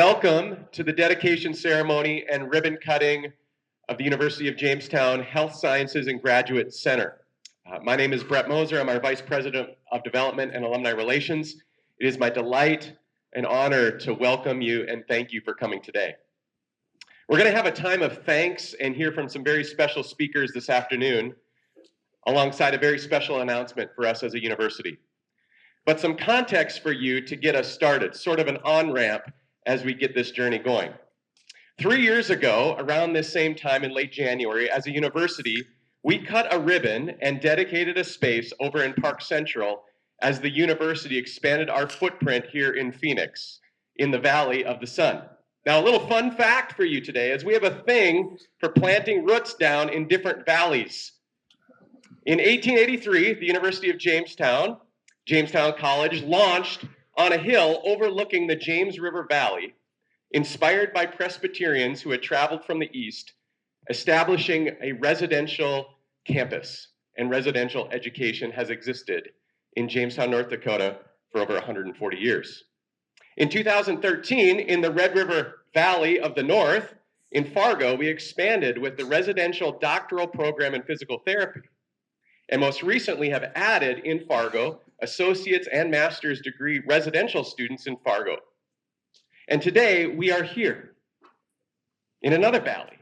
Welcome to the dedication ceremony and ribbon cutting of the University of Jamestown Health Sciences and Graduate Center. My name is Brett Moser. I'm our Vice President of Development and Alumni Relations. It is my delight and honor to welcome you and thank you for coming today. We're going to have a time of thanks and hear from some very special speakers this afternoon, alongside a very special announcement for us as a university. But some context for you to get us started, sort of an on-ramp as we get this journey going. 3 years ago, around this same time in late January, as a university, we cut a ribbon and dedicated a space over in Park Central as the university expanded our footprint here in Phoenix, in the Valley of the Sun. Now, a little fun fact for you today is we have a thing for planting roots down in different valleys. In 1883, the University of Jamestown College launched on a hill overlooking the James River Valley, inspired by Presbyterians who had traveled from the east, establishing a residential campus, and residential education has existed in Jamestown, North Dakota for over 140 years. In 2013, in the Red River Valley of the North, in Fargo, we expanded with the residential doctoral program in physical therapy, and most recently have added in Fargo associate's and master's degree residential students in Fargo. And today we are here in another valley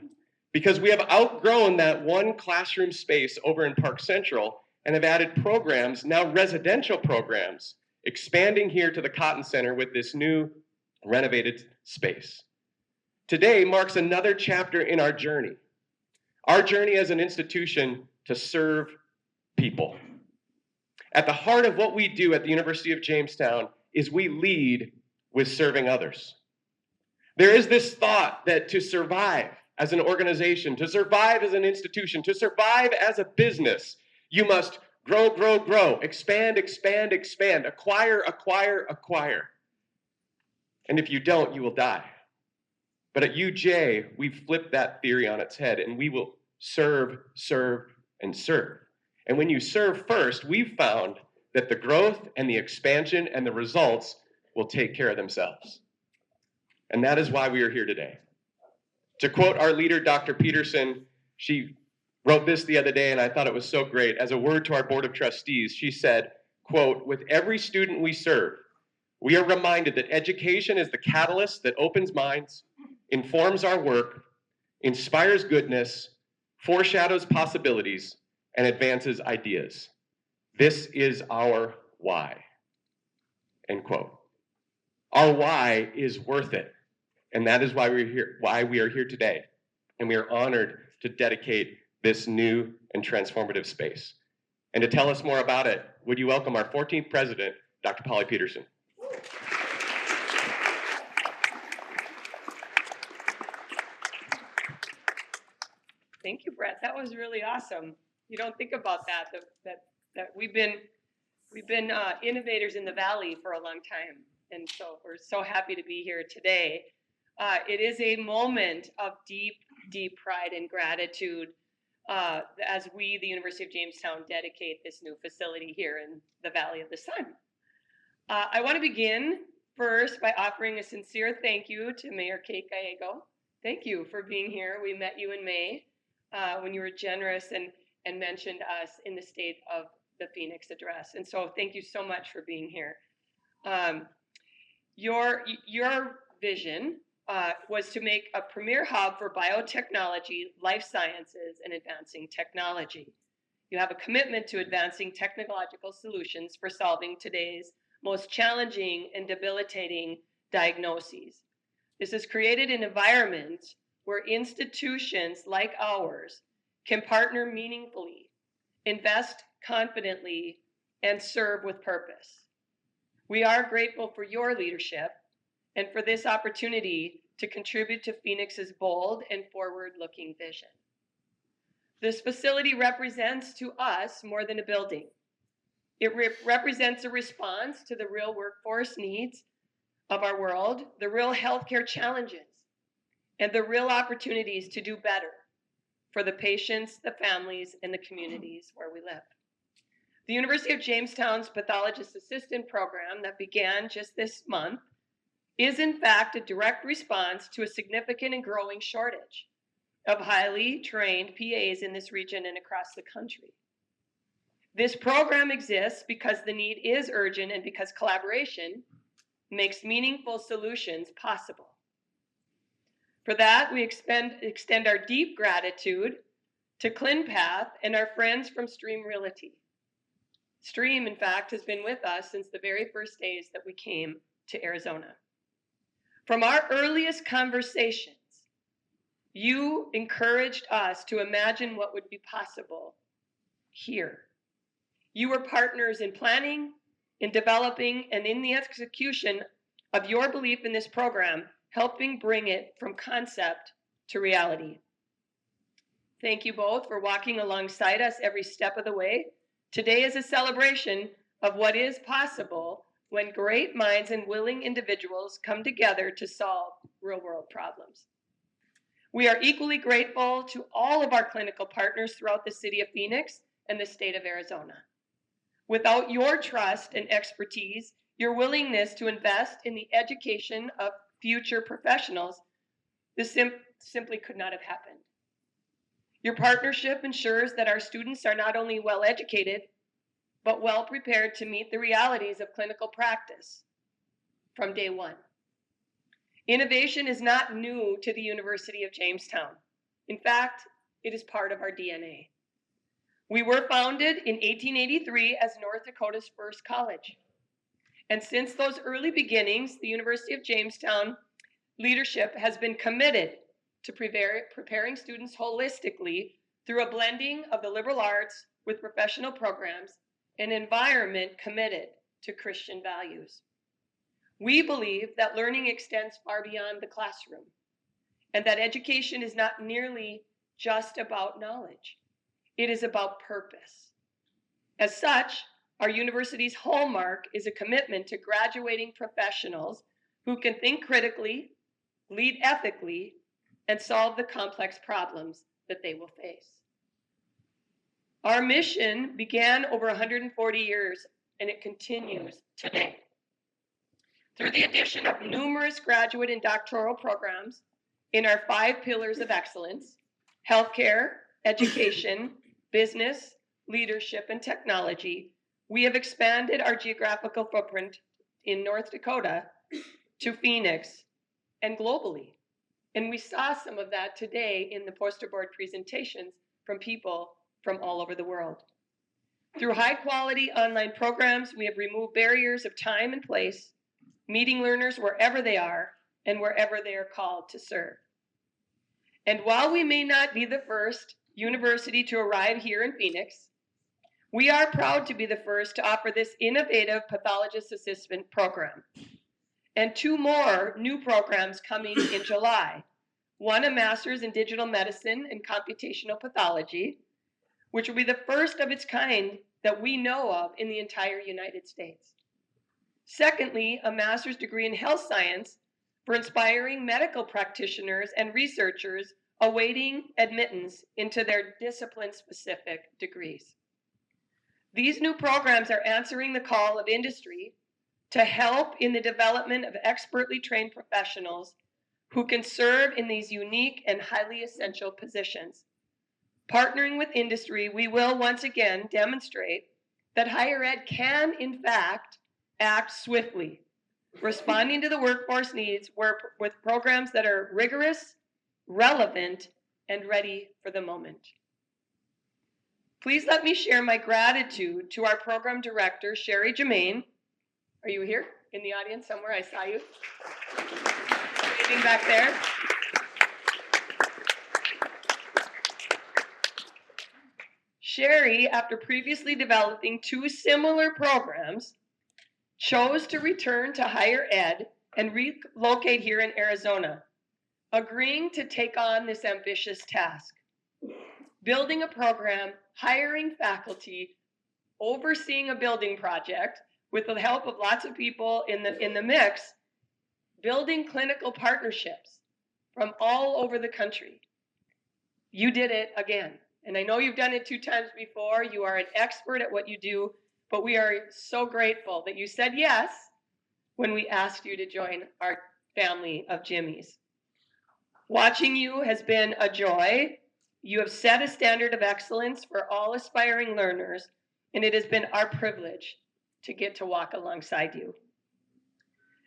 because we have outgrown that one classroom space over in Park Central and have added programs, now residential programs, expanding here to the Cotton Center with this new renovated space. Today marks another chapter in our journey as an institution to serve people. At the heart of what we do at the University of Jamestown is we lead with serving others. There is this thought that to survive as an organization, to survive as an institution, to survive as a business, you must grow, grow, grow, expand, expand, expand, acquire, acquire, acquire. And if you don't, you will die. But at UJ, we've flipped that theory on its head, and we will serve, serve, and serve. And when you serve first, we've found that the growth and the expansion and the results will take care of themselves. And that is why we are here today. To quote our leader, Dr. Peterson, she wrote this the other day, and I thought it was so great. As a word to our board of trustees, she said, quote, "With every student we serve, we are reminded that education is the catalyst that opens minds, informs our work, inspires goodness, foreshadows possibilities, and advances ideas. This is our why." End quote. Our why is worth it. And that is why we are here today. And we are honored to dedicate this new and transformative space. And to tell us more about it, would you welcome our 14th president, Dr. Polly Peterson. Thank you, Brett. That was really awesome. You don't think about that we've been innovators in the Valley for a long time, and so we're so happy to be here today. It is a moment of deep, deep pride and gratitude as we, the University of Jamestown, dedicate this new facility here in the Valley of the Sun. I want to begin first by offering a sincere thank you to Mayor Kate Gallego. Thank you for being here. We met you in May when you were generous and mentioned us in the State of the Phoenix address. And so thank you so much for being here. Your vision was to make a premier hub for biotechnology, life sciences, and advancing technology. You have a commitment to advancing technological solutions for solving today's most challenging and debilitating diagnoses. This has created an environment where institutions like ours can partner meaningfully, invest confidently, and serve with purpose. We are grateful for your leadership and for this opportunity to contribute to Phoenix's bold and forward-looking vision. This facility represents to us more than a building. It represents a response to the real workforce needs of our world, the real healthcare challenges, and the real opportunities to do better for the patients, the families, and the communities where we live. The University of Jamestown's Pathologist Assistant Program that began just this month is in fact a direct response to a significant and growing shortage of highly trained PAs in this region and across the country. This program exists because the need is urgent and because collaboration makes meaningful solutions possible. For that, we extend our deep gratitude to ClinPath and our friends from Stream Realty. Stream, in fact, has been with us since the very first days that we came to Arizona. From our earliest conversations, you encouraged us to imagine what would be possible here. You were partners in planning, in developing, and in the execution of your belief in this program, helping bring it from concept to reality. Thank you both for walking alongside us every step of the way. Today is a celebration of what is possible when great minds and willing individuals come together to solve real-world problems. We are equally grateful to all of our clinical partners throughout the city of Phoenix and the state of Arizona. Without your trust and expertise, your willingness to invest in the education of future professionals, this simply could not have happened. Your partnership ensures that our students are not only well educated, but well prepared to meet the realities of clinical practice from day one. Innovation is not new to the University of Jamestown. In fact, it is part of our DNA. We were founded in 1883 as North Dakota's first college. And since those early beginnings, the University of Jamestown leadership has been committed to preparing students holistically through a blending of the liberal arts with professional programs, an environment committed to Christian values. We believe that learning extends far beyond the classroom, and that education is not nearly just about knowledge. It is about purpose. As such, our university's hallmark is a commitment to graduating professionals who can think critically, lead ethically, and solve the complex problems that they will face. Our mission began over 140 years, and it continues today. Through the addition of numerous graduate and doctoral programs in our 5 pillars of excellence: healthcare, education, business, leadership, and technology, we have expanded our geographical footprint in North Dakota to Phoenix and globally. And we saw some of that today in the poster board presentations from people from all over the world. Through high-quality online programs, we have removed barriers of time and place, meeting learners wherever they are and wherever they are called to serve. And while we may not be the first university to arrive here in Phoenix, we are proud to be the first to offer this innovative pathologist assistant program. And 2 more new programs coming in July. One, a master's in digital medicine and computational pathology, which will be the first of its kind that we know of in the entire United States. Secondly, a master's degree in health science for inspiring medical practitioners and researchers awaiting admittance into their discipline-specific degrees. These new programs are answering the call of industry to help in the development of expertly trained professionals who can serve in these unique and highly essential positions. Partnering with industry, we will once again demonstrate that higher ed can, in fact, act swiftly, responding to the workforce needs with programs that are rigorous, relevant, and ready for the moment. Please let me share my gratitude to our program director, Sherry Germain. Are you here in the audience somewhere? I saw you waving back there. Sherry, after previously developing 2 similar programs, chose to return to higher ed and relocate here in Arizona, agreeing to take on this ambitious task. Building a program, hiring faculty, overseeing a building project with the help of lots of people in the mix, building clinical partnerships from all over the country. You did it again. And I know you've done it 2 times before. You are an expert at what you do, but we are so grateful that you said yes when we asked you to join our family of Jimmies. Watching you has been a joy. You have set a standard of excellence for all aspiring learners, and it has been our privilege to get to walk alongside you.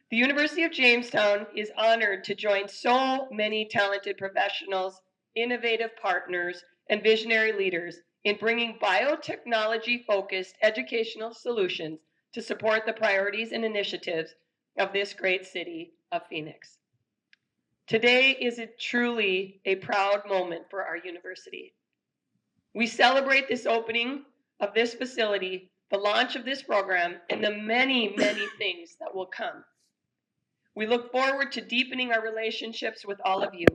The University of Jamestown is honored to join so many talented professionals, innovative partners, and visionary leaders in bringing biotechnology-focused educational solutions to support the priorities and initiatives of this great city of Phoenix. Today is truly a proud moment for our university. We celebrate this opening of this facility, the launch of this program, and the many, many things that will come. We look forward to deepening our relationships with all of you.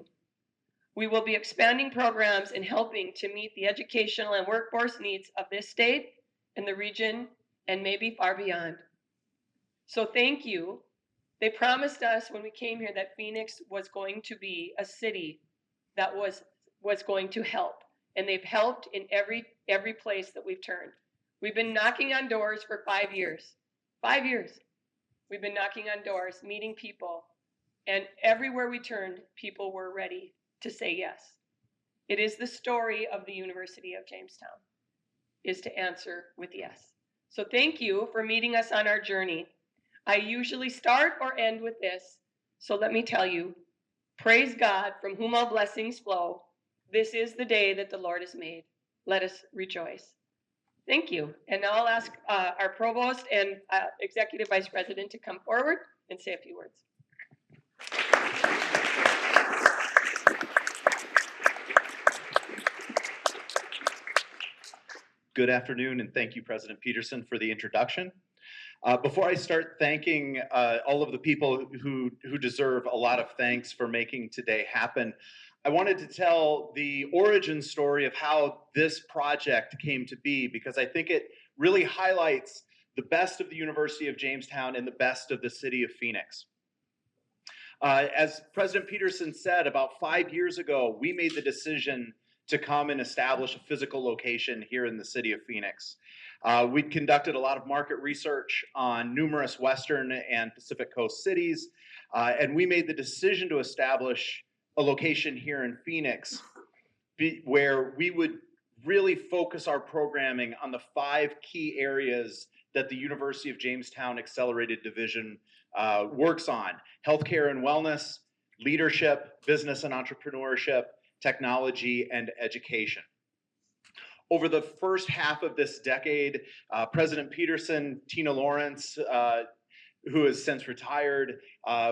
We will be expanding programs and helping to meet the educational and workforce needs of this state and the region and maybe far beyond. So thank you. They promised us when we came here that Phoenix was going to be a city that was going to help. And they've helped in every place that we've turned. We've been knocking on doors for 5 years. 5 years. We've been knocking on doors, meeting people, and everywhere we turned, people were ready to say yes. It is the story of the University of Jamestown, is to answer with yes. So thank you for meeting us on our journey. I usually start or end with this, so let me tell you, praise God from whom all blessings flow. This is the day that the Lord has made. Let us rejoice. Thank you. And now I'll ask our provost and executive vice president to come forward and say a few words. Good afternoon, and thank you, President Peterson, for the introduction. Before I start thanking all of the people who deserve a lot of thanks for making today happen, I wanted to tell the origin story of how this project came to be, because I think it really highlights the best of the University of Jamestown and the best of the city of Phoenix. As President Peterson said, about 5 years ago, we made the decision to come and establish a physical location here in the city of Phoenix. We'd conducted a lot of market research on numerous Western and Pacific Coast cities, and we made the decision to establish a location here in Phoenix where we would really focus our programming on the 5 key areas that the University of Jamestown Accelerated Division works on: healthcare and wellness, leadership, business and entrepreneurship, technology, and education. Over the first half of this decade, President Peterson, Tina Lawrence, who has since retired,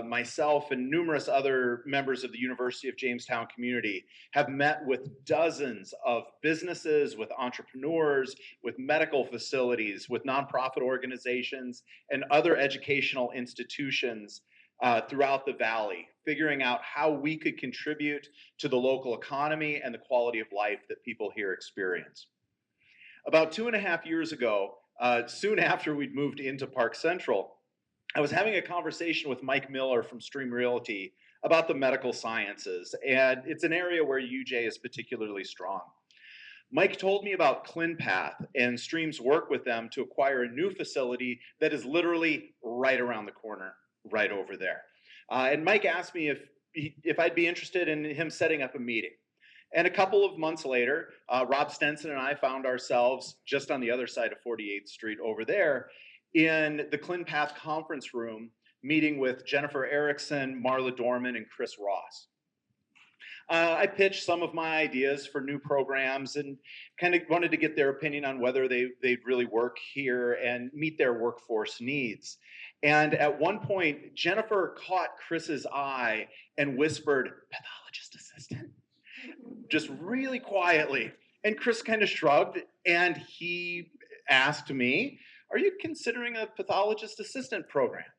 myself, and numerous other members of the University of Jamestown community have met with dozens of businesses, with entrepreneurs, with medical facilities, with nonprofit organizations, and other educational institutions throughout the valley, figuring out how we could contribute to the local economy and the quality of life that people here experience. About 2.5 years ago, soon after we'd moved into Park Central, I was having a conversation with Mike Miller from Stream Realty about the medical sciences, and it's an area where UJ is particularly strong. Mike told me about ClinPath and Stream's work with them to acquire a new facility that is literally right around the corner, right over there. And Mike asked me if I'd be interested in him setting up a meeting. And a couple of months later, Rob Stenson and I found ourselves just on the other side of 48th Street over there in the ClinPath conference room, meeting with Jennifer Erickson, Marla Dorman, and Chris Ross. I pitched some of my ideas for new programs and kind of wanted to get their opinion on whether they'd really work here and meet their workforce needs. And at one point, Jennifer caught Chris's eye and whispered, "Pathologist assistant," just really quietly. And Chris kind of shrugged, and he asked me, "Are you considering a pathologist assistant program?"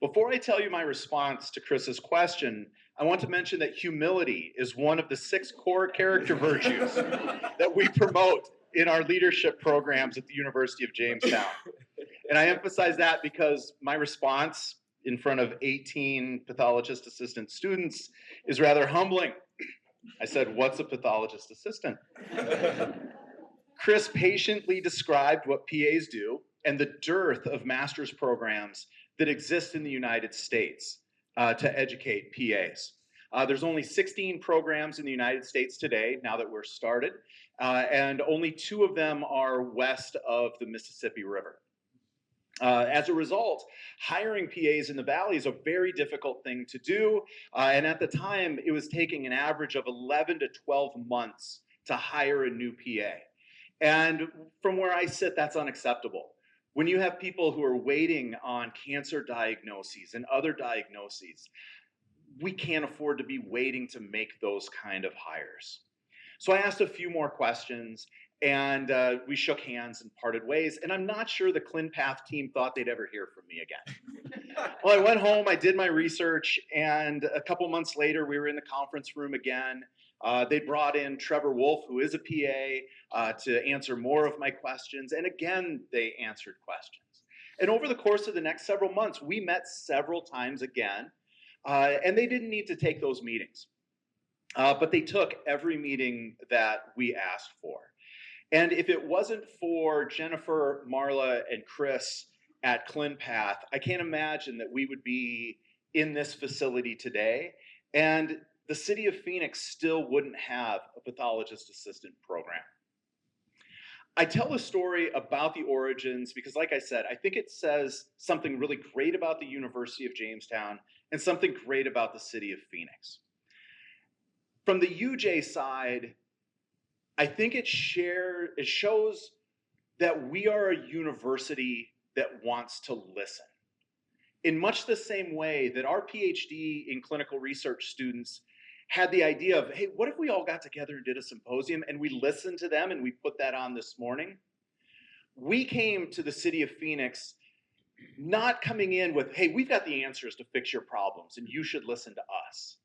Before I tell you my response to Chris's question, I want to mention that humility is one of the 6 core character virtues that we promote in our leadership programs at the University of Jamestown. And I emphasize that because my response in front of 18 pathologist assistant students is rather humbling. I said, "What's a pathologist assistant?" Chris patiently described what PAs do and the dearth of master's programs that exist in the United States to educate PAs. There's only 16 programs in the United States today, now that we're started, and only 2 of them are west of the Mississippi River. As a result, hiring PAs in the Valley is a very difficult thing to do, and at the time, it was taking an average of 11 to 12 months to hire a new PA. And from where I sit, that's unacceptable. When you have people who are waiting on cancer diagnoses and other diagnoses, we can't afford to be waiting to make those kind of hires. So I asked a few more questions, and we shook hands and parted ways. And I'm not sure the ClinPath team thought they'd ever hear from me again. Well, I went home, I did my research, and a couple months later, we were in the conference room again. They brought in Trevor Wolf, who is a PA, to answer more of my questions. And again, they answered questions. And over the course of the next several months, we met several times again, and they didn't need to take those meetings. But they took every meeting that we asked for. And if it wasn't for Jennifer, Marla, and Chris at ClinPath, I can't imagine that we would be in this facility today. And the city of Phoenix still wouldn't have a pathologist assistant program. I tell a story about the origins because, like I said, I think it says something really great about the University of Jamestown and something great about the city of Phoenix. From the UJ side, I think it shows that we are a university that wants to listen. In much the same way that our PhD in clinical research students had the idea of, hey, what if we all got together and did a symposium and we listened to them and we put that on this morning? We came to the city of Phoenix not coming in with, hey, we've got the answers to fix your problems and you should listen to us.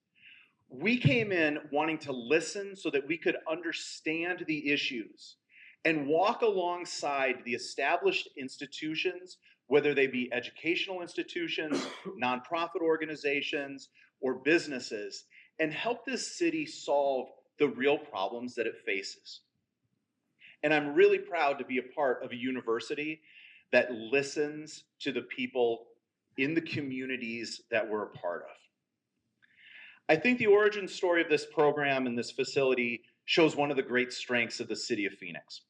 We came in wanting to listen so that we could understand the issues and walk alongside the established institutions, whether they be educational institutions, nonprofit organizations, or businesses, and help this city solve the real problems that it faces. And I'm really proud to be a part of a university that listens to the people in the communities that we're a part of. I think the origin story of this program and this facility shows one of the great strengths of the city of Phoenix.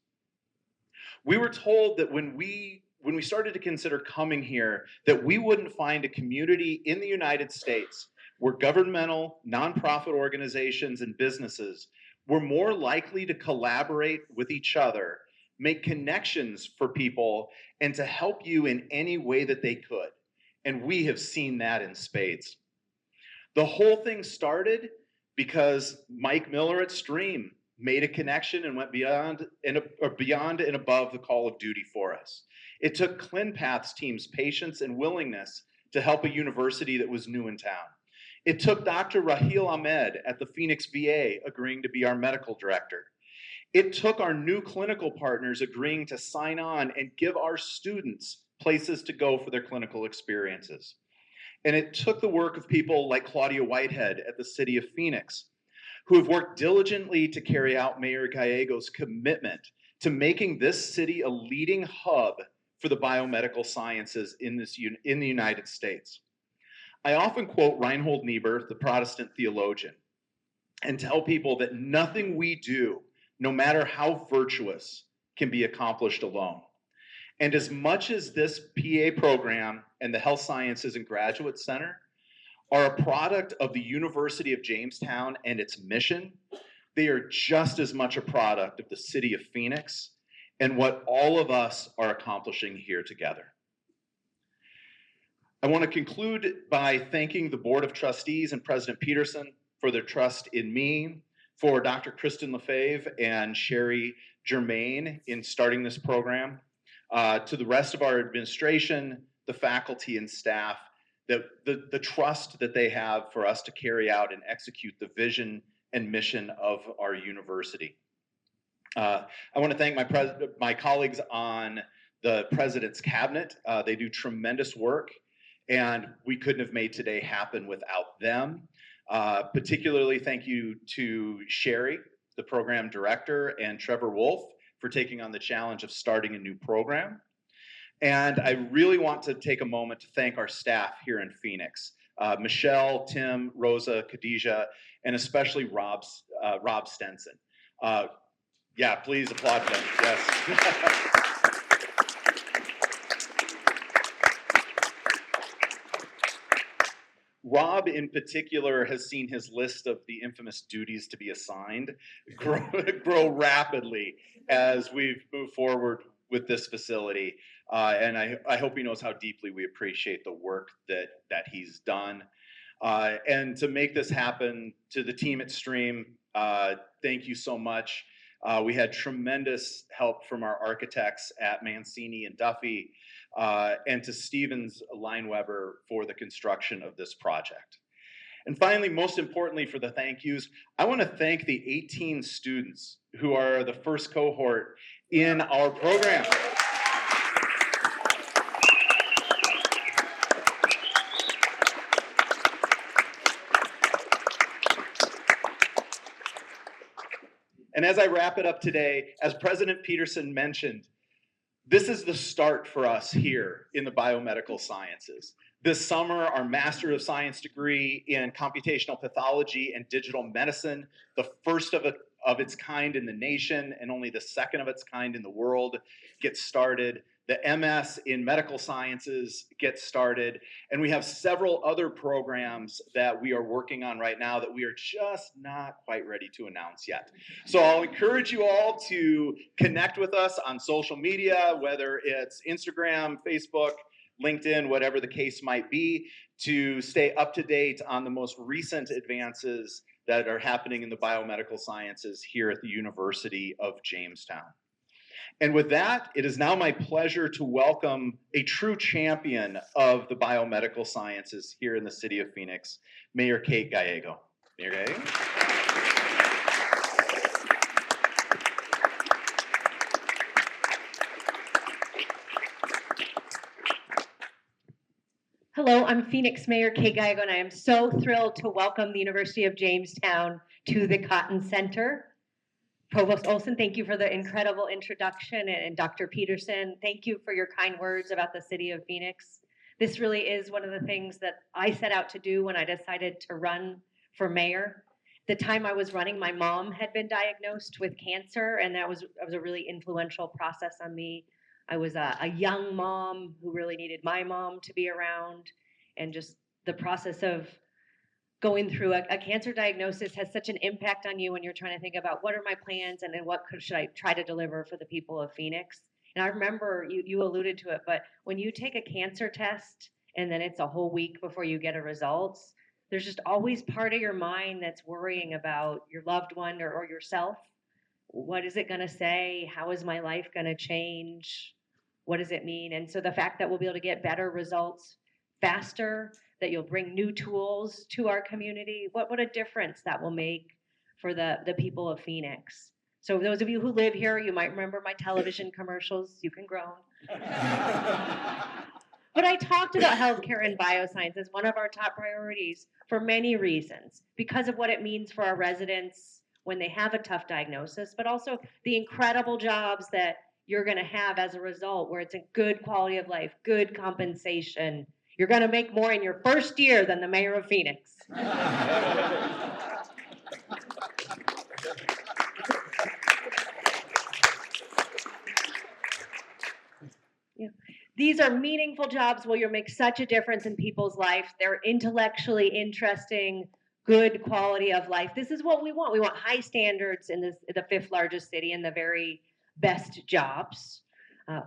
We were told that when we started to consider coming here, that we wouldn't find a community in the United States where governmental, nonprofit organizations and businesses were more likely to collaborate with each other, make connections for people, and to help you in any way that they could. And we have seen that in spades. The whole thing started because Mike Miller at Stream made a connection and went beyond and above the call of duty for us. It took ClinPath's team's patience and willingness to help a university that was new in town. It took Dr. Raheel Ahmed at the Phoenix VA agreeing to be our medical director. It took our new clinical partners agreeing to sign on and give our students places to go for their clinical experiences. And it took the work of people like Claudia Whitehead at the City of Phoenix, who have worked diligently to carry out Mayor Gallego's commitment to making this city a leading hub for the biomedical sciences in the United States. I often quote Reinhold Niebuhr, the Protestant theologian, and tell people that nothing we do, no matter how virtuous, can be accomplished alone. And as much as this PA program and the Health Sciences and Graduate Center are a product of the University of Jamestown and its mission, they are just as much a product of the city of Phoenix and what all of us are accomplishing here together. I want to conclude by thanking the Board of Trustees and President Peterson for their trust in me, for Dr. Kristen Lefebvre and Sherry Germain in starting this program, to the rest of our administration, the faculty and staff, the trust that they have for us to carry out and execute the vision and mission of our university. I want to thank my colleagues on the President's Cabinet. They do tremendous work, and we couldn't have made today happen without them. Particularly thank you to Sherry, the program director, and Trevor Wolf for taking on the challenge of starting a new program. And I really want to take a moment to thank our staff here in Phoenix. Michelle, Tim, Rosa, Khadijah, and especially Rob Stenson. Yeah, please applaud them. Yes. Rob, in particular, has seen his list of the infamous duties to be assigned grow rapidly as we've moved forward with this facility. And I hope he knows how deeply we appreciate the work that he's done. And to make this happen, to the team at Stream, thank you so much. We had tremendous help from our architects at Mancini and Duffy, and to Stevens Lineweber for the construction of this project. And finally, most importantly for the thank yous, I want to thank the 18 students who are the first cohort in our program. And as I wrap it up today, as President Peterson mentioned, this is the start for us here in the biomedical sciences. This summer, our Master of Science degree in computational pathology and digital medicine, the first of its kind in the nation and only the second of its kind in the world, gets started. The MS in medical sciences gets started. And we have several other programs that we are working on right now that we are just not quite ready to announce yet. So I'll encourage you all to connect with us on social media, whether it's Instagram, Facebook, LinkedIn, whatever the case might be, to stay up to date on the most recent advances that are happening in the biomedical sciences here at the University of Jamestown. And with that, it is now my pleasure to welcome a true champion of the biomedical sciences here in the city of Phoenix, Mayor Kate Gallego. Mayor Gallego. Hello, I'm Phoenix Mayor Kate Gallego, and I am so thrilled to welcome the University of Jamestown to the Cotton Center. Provost Olson, thank you for the incredible introduction, and Dr. Peterson, thank you for your kind words about the city of Phoenix. This really is one of the things that I set out to do when I decided to run for mayor. The time I was running, my mom had been diagnosed with cancer, and that was a really influential process on me. I was a young mom who really needed my mom to be around, and just the process of going through a cancer diagnosis has such an impact on you when you're trying to think about what are my plans and then should I try to deliver for the people of Phoenix. And I remember you alluded to it, but when you take a cancer test and then it's a whole week before you get a results, there's just always part of your mind that's worrying about your loved one or yourself. What is it going to say? How is my life going to change? What does it mean? And so the fact that we'll be able to get better results faster, that you'll bring new tools to our community, what a difference that will make for the people of Phoenix. So those of you who live here, you might remember my television commercials. You can groan. But I talked about healthcare and bioscience as one of our top priorities for many reasons, because of what it means for our residents when they have a tough diagnosis, but also the incredible jobs that you're going to have as a result, where it's a good quality of life, good compensation. You're going to make more in your first year than the mayor of Phoenix. Yeah. These are meaningful jobs where you'll make such a difference in people's life. They're intellectually interesting, good quality of life. This is what we want. We want high standards in the fifth largest city and the very best jobs.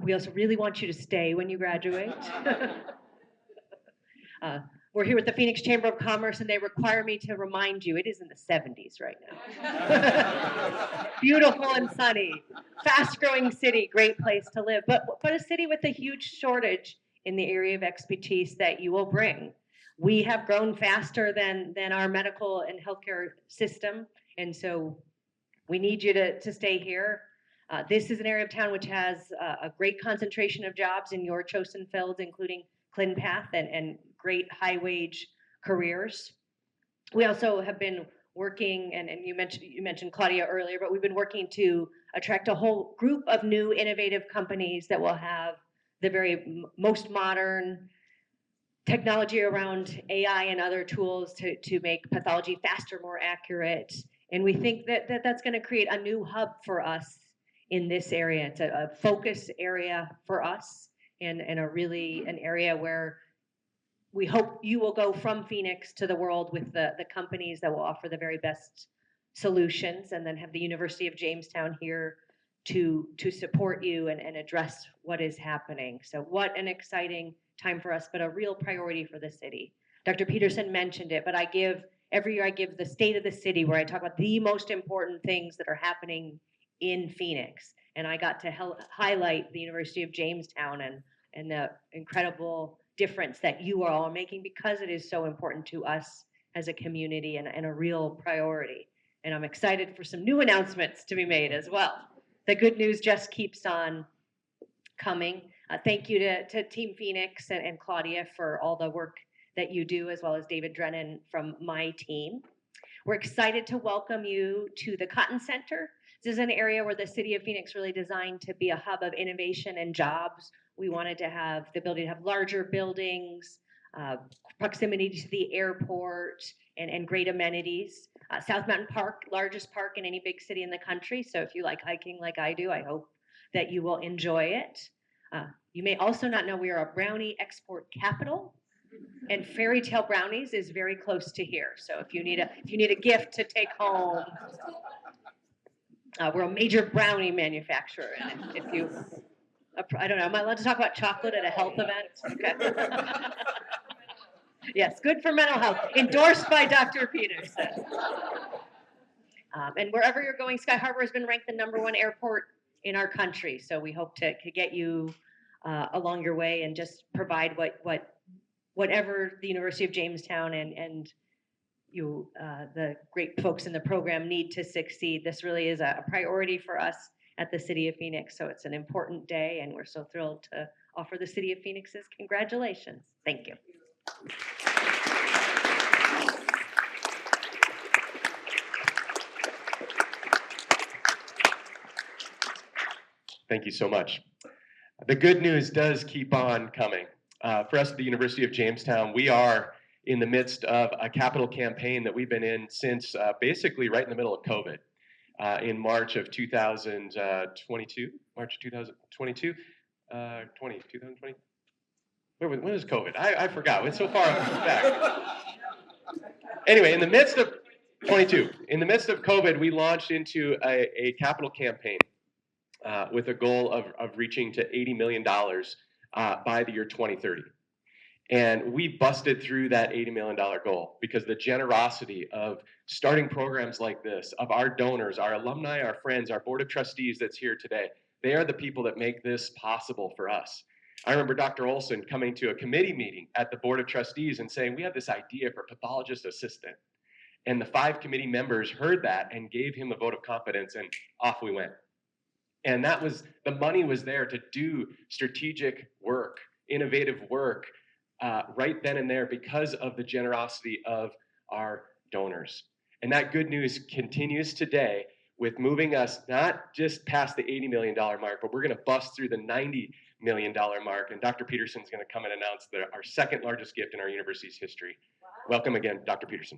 We also really want you to stay when you graduate. We're here with the Phoenix Chamber of Commerce, and they require me to remind you, it is in the 70s right now. Beautiful and sunny, fast-growing city, great place to live, but a city with a huge shortage in the area of expertise that you will bring. We have grown faster than our medical and healthcare system, and so we need you to stay here. This is an area of town which has a great concentration of jobs in your chosen fields, including ClinPath and great high wage careers. We also have been working, and you mentioned Claudia earlier, but we've been working to attract a whole group of new innovative companies that will have the very most modern technology around AI and other tools to make pathology faster, more accurate. And we think that's going to create a new hub for us in this area. It's a focus area for us, and an area where we hope you will go from Phoenix to the world with the companies that will offer the very best solutions, and then have the University of Jamestown here to support you and address what is happening. So what an exciting time for us, but a real priority for the city. Dr. Peterson mentioned it, but every year I give the state of the city, where I talk about the most important things that are happening in Phoenix. And I got to highlight the University of Jamestown and the incredible difference that you are all making, because it is so important to us as a community and a real priority. And I'm excited for some new announcements to be made as well. The good news just keeps on coming. Thank you to Team Phoenix and Claudia for all the work that you do, as well as David Drennan from my team. We're excited to welcome you to the Cotton Center. This is an area where the city of Phoenix really designed to be a hub of innovation and jobs. We wanted to have the ability to have larger buildings, proximity to the airport, and great amenities. South Mountain Park, largest park in any big city in the country. So if you like hiking like I do, I hope that you will enjoy it. You may also not know we are a brownie export capital, and Fairy Tale Brownies is very close to here. So if you need a gift to take home, we're a major brownie manufacturer. And if you, I don't know, am I allowed to talk about chocolate at a health event? Okay. Yes, good for mental health. Endorsed by Dr. Peterson. And wherever you're going, Sky Harbor has been ranked the #1 airport in our country. So we hope to get you along your way and just provide whatever the University of Jamestown and you, the great folks in the program, need to succeed. This really is a priority for us at the City of Phoenix. So it's an important day, and we're so thrilled to offer the City of Phoenix's congratulations. Thank you. Thank you so much. The good news does keep on coming. For us at the University of Jamestown, we are in the midst of a capital campaign that we've been in since basically right in the middle of COVID. In March of 2022, March 2022, 2020? When was COVID? I forgot. It's so far back. Anyway, in the midst of 22, in the midst of COVID, we launched into a capital campaign with a goal of reaching to $80 million by the year 2030. And we busted through that $80 million goal because the generosity of starting programs like this, of our donors, our alumni, our friends, our board of trustees that's here today, they are the people that make this possible for us. I remember Dr. Olson coming to a committee meeting at the board of trustees and saying, we have this idea for pathologist assistant. And the 5 committee members heard that and gave him a vote of confidence, and off we went. And that was, the money was there to do strategic work, innovative work, right then and there because of the generosity of our donors. And that good news continues today with moving us not just past the $80 million mark, but we're going to bust through the $90 million mark. And Dr. Peterson's going to come and announce our second largest gift in our university's history. Wow. Welcome again, Dr. Peterson.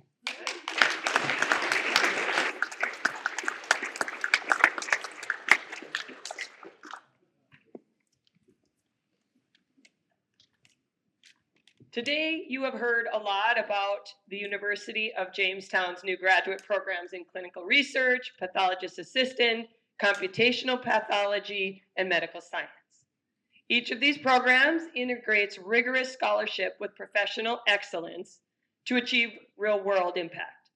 Today, you have heard a lot about the University of Jamestown's new graduate programs in clinical research, pathologist assistant, computational pathology, and medical science. Each of these programs integrates rigorous scholarship with professional excellence to achieve real-world impact.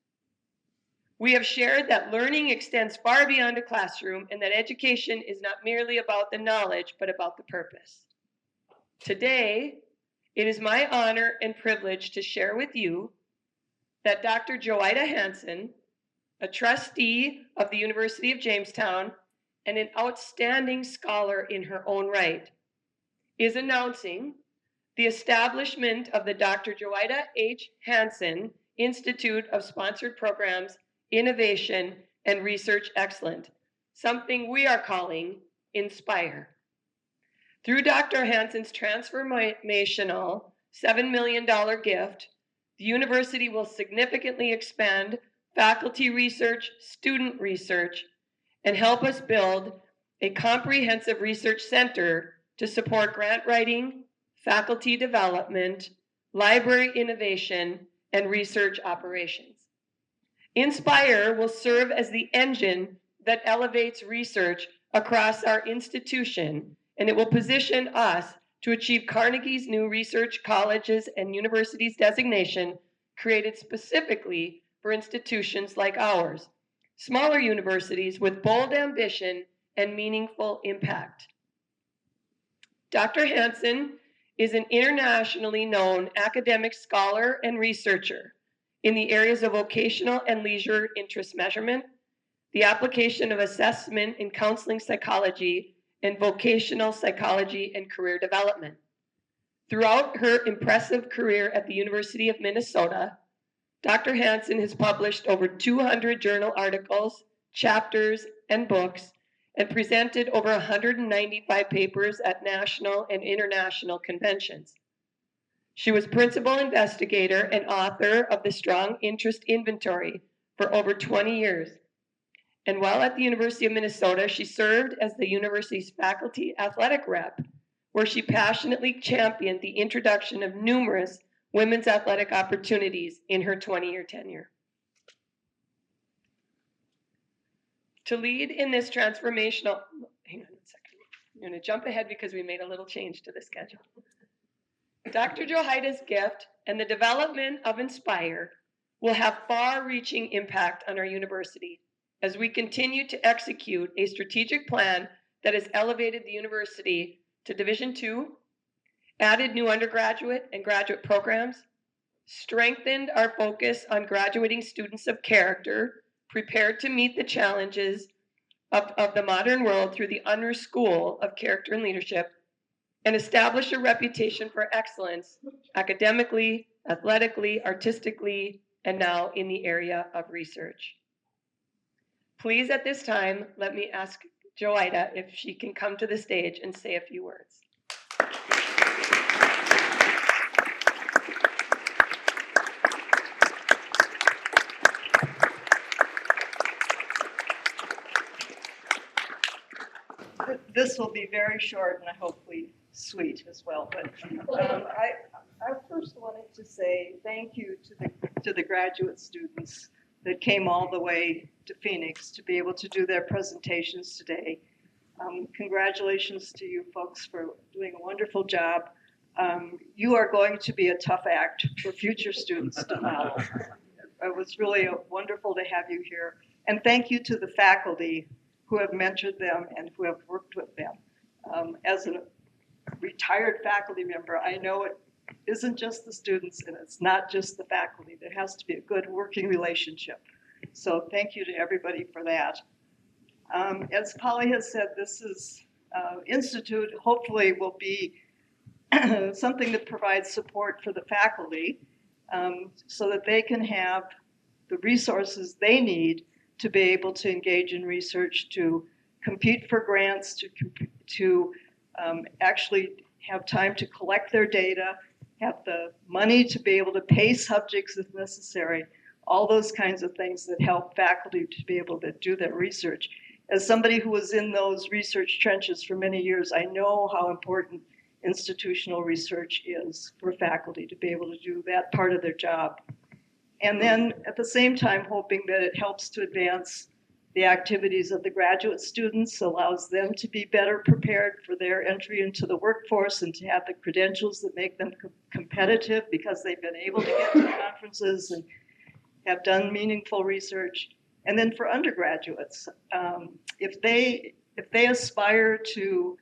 We have shared that learning extends far beyond a classroom and that education is not merely about the knowledge, but about the purpose. Today, it is my honor and privilege to share with you that Dr. Joida Hansen, a trustee of the University of Jamestown and an outstanding scholar in her own right, is announcing the establishment of the Dr. Joida H. Hansen Institute of Sponsored Programs, Innovation, and Research Excellence, something we are calling INSPIRE. Through Dr. Hansen's transformational $7 million gift, the university will significantly expand faculty research, student research, and help us build a comprehensive research center to support grant writing, faculty development, library innovation, and research operations. Inspire will serve as the engine that elevates research across our institution, and it will position us to achieve Carnegie's new research colleges and universities designation created specifically for institutions like ours, smaller universities with bold ambition and meaningful impact. Dr. Hansen is an internationally known academic scholar and researcher in the areas of vocational and leisure interest measurement, the application of assessment in counseling psychology, and vocational psychology and career development. Throughout her impressive career at the University of Minnesota, Dr. Hansen has published over 200 journal articles, chapters, and books, and presented over 195 papers at national and international conventions. She was principal investigator and author of the Strong Interest Inventory for over 20 years. And while at the University of Minnesota, she served as the university's faculty athletic rep, where she passionately championed the introduction of numerous women's athletic opportunities in her 20-year tenure. To lead in this transformational, hang on a second, I'm going to jump ahead because we made a little change to the schedule. Dr. Johida's gift and the development of Inspire will have far-reaching impact on our university as we continue to execute a strategic plan that has elevated the university to Division II, added new undergraduate and graduate programs, strengthened our focus on graduating students of character, prepared to meet the challenges of the modern world through the Unruh School of Character and Leadership, and establish a reputation for excellence academically, athletically, artistically, and now in the area of research. Please, at this time, let me ask Joida if she can come to the stage and say a few words. This will be very short and hopefully sweet as well. But I first wanted to say thank you to the graduate students that came all the way to Phoenix to be able to do their presentations today. Congratulations to you folks for doing a wonderful job. You are going to be a tough act for future students to follow. It was really wonderful to have you here. And thank you to the faculty who have mentored them and who have worked with them. As a retired faculty member, I know it isn't just the students and it's not just the faculty. There has to be a good working relationship. So thank you to everybody for that. As Polly has said, this is institute hopefully will be something that provides support for the faculty so that they can have the resources they need to be able to engage in research, to compete for grants, to actually have time to collect their data, have the money to be able to pay subjects if necessary, all those kinds of things that help faculty to be able to do their research. As somebody who was in those research trenches for many years, I know how important institutional research is for faculty to be able to do that part of their job. And then at the same time, hoping that it helps to advance the activities of the graduate students, allows them to be better prepared for their entry into the workforce and to have the credentials that make them competitive because they've been able to get to conferences and have done meaningful research. And then for undergraduates, if they aspire to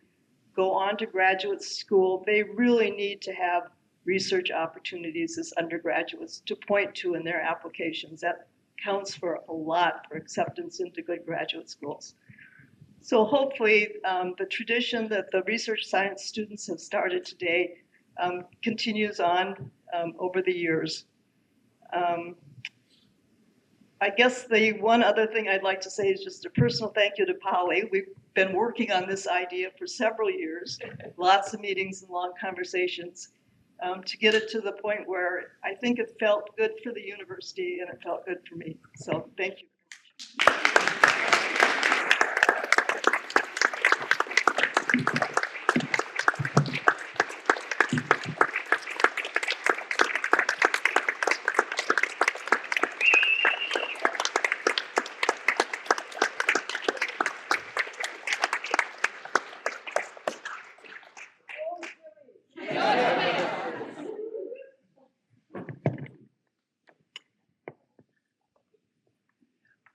go on to graduate school, they really need to have research opportunities as undergraduates to point to in their applications. That counts for a lot for acceptance into good graduate schools. So hopefully the tradition that the research science students have started today continues on over the years. I guess the one other thing I'd like to say is just a personal thank you to Polly. been working on this idea for several years, lots of meetings and long conversations, to get it to the point where I think it felt good for the university and it felt good for me. So thank you.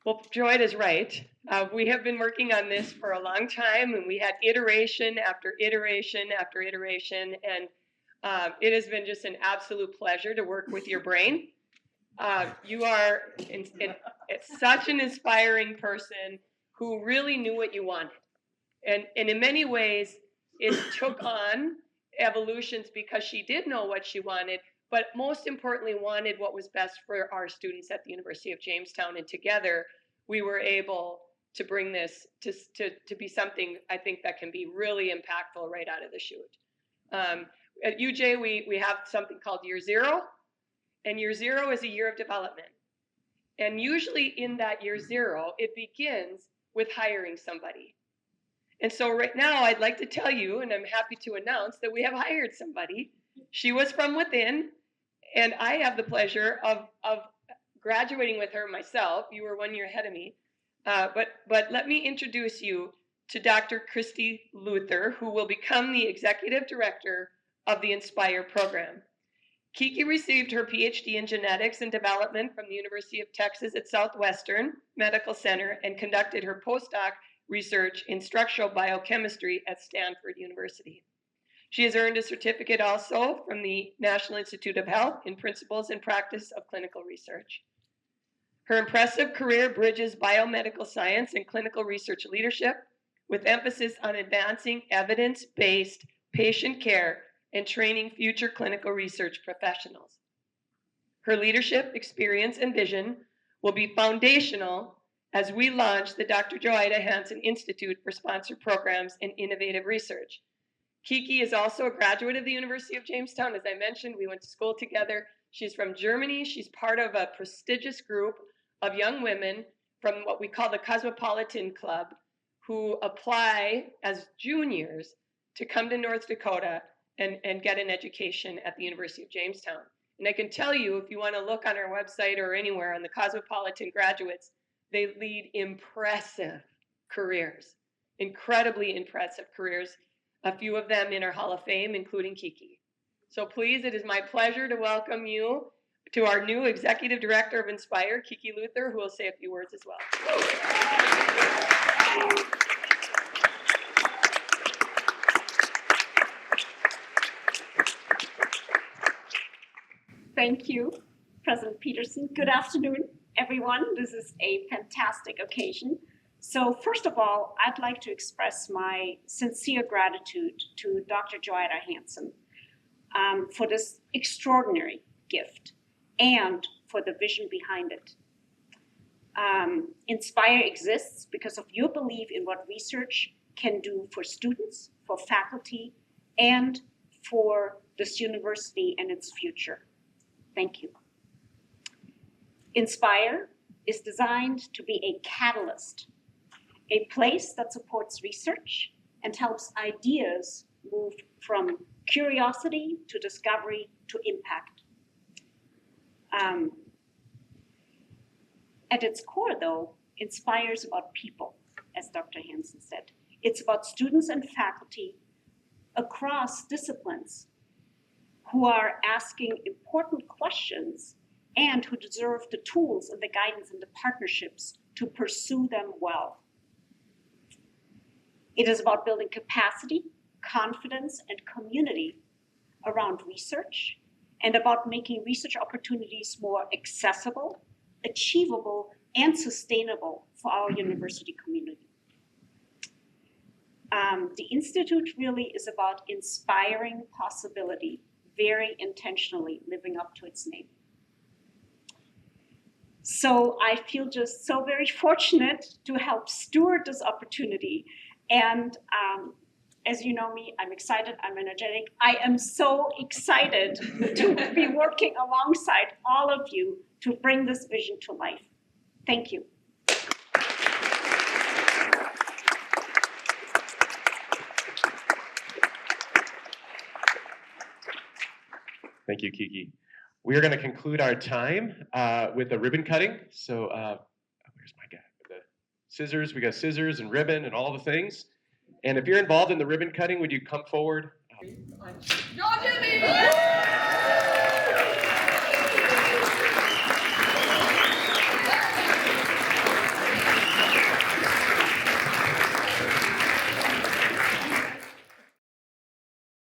Well, Joy is right. We have been working on this for a long time, and we had iteration after iteration after iteration, and it has been just an absolute pleasure to work with your brain. You are such an inspiring person who really knew what you wanted. And in many ways, it took on evolutions because she did know what she wanted, but most importantly, wanted what was best for our students at the University of Jamestown. And together, we were able to bring this to be something I think that can be really impactful right out of the chute. At UJ, we have something called Year Zero, and Year Zero is a year of development. And usually in that Year Zero, it begins with hiring somebody. And so right now, I'd like to tell you, and I'm happy to announce that we have hired somebody. She was from within, and I have the pleasure of graduating with her myself. You were 1 year ahead of me. But let me introduce you to Dr. Christy Luther, who will become the executive director of the Inspire program. Kiki received her PhD in genetics and development from the University of Texas at Southwestern Medical Center and conducted her postdoc research in structural biochemistry at Stanford University. She has earned a certificate also from the National Institute of Health in Principles and Practice of Clinical Research. Her impressive career bridges biomedical science and clinical research leadership with emphasis on advancing evidence-based patient care and training future clinical research professionals. Her leadership, experience, and vision will be foundational as we launch the Dr. Joida Hansen Institute for Sponsored Programs and Innovative Research. Kiki is also a graduate of the University of Jamestown. As I mentioned, we went to school together. She's from Germany. She's part of a prestigious group of young women from what we call the Cosmopolitan Club who apply as juniors to come to North Dakota and get an education at the University of Jamestown. And I can tell you, if you want to look on our website or anywhere on the Cosmopolitan graduates, they lead impressive careers, incredibly impressive careers, a few of them in our Hall of Fame, including Kiki. So please, it is my pleasure to welcome you to our new Executive Director of Inspire, Kiki Luther, who will say a few words as well. Thank you, President Peterson. Good afternoon, everyone. This is a fantastic occasion. So first of all, I'd like to express my sincere gratitude to Dr. Joida Hansen for this extraordinary gift and for the vision behind it. Inspire exists because of your belief in what research can do for students, for faculty, and for this university and its future. Thank you. Inspire is designed to be a catalyst, a place that supports research and helps ideas move from curiosity to discovery to impact. At its core, though, Inspire is about people, as Dr. Hansen said. It's about students and faculty across disciplines who are asking important questions and who deserve the tools and the guidance and the partnerships to pursue them well. It is about building capacity, confidence, and community around research, and about making research opportunities more accessible, achievable, and sustainable for our university community. The Institute really is about inspiring possibility, very intentionally living up to its name. So I feel just so very fortunate to help steward this opportunity And as you know me, I'm excited, I'm energetic. I am so excited to be working alongside all of you to bring this vision to life. Thank you. Thank you, Kiki. We are going to conclude our time with a ribbon cutting. So where's my guy? The scissors. We got scissors and ribbon and all the things. And if you're involved in the ribbon cutting, would you come forward? Y'all Jimmy!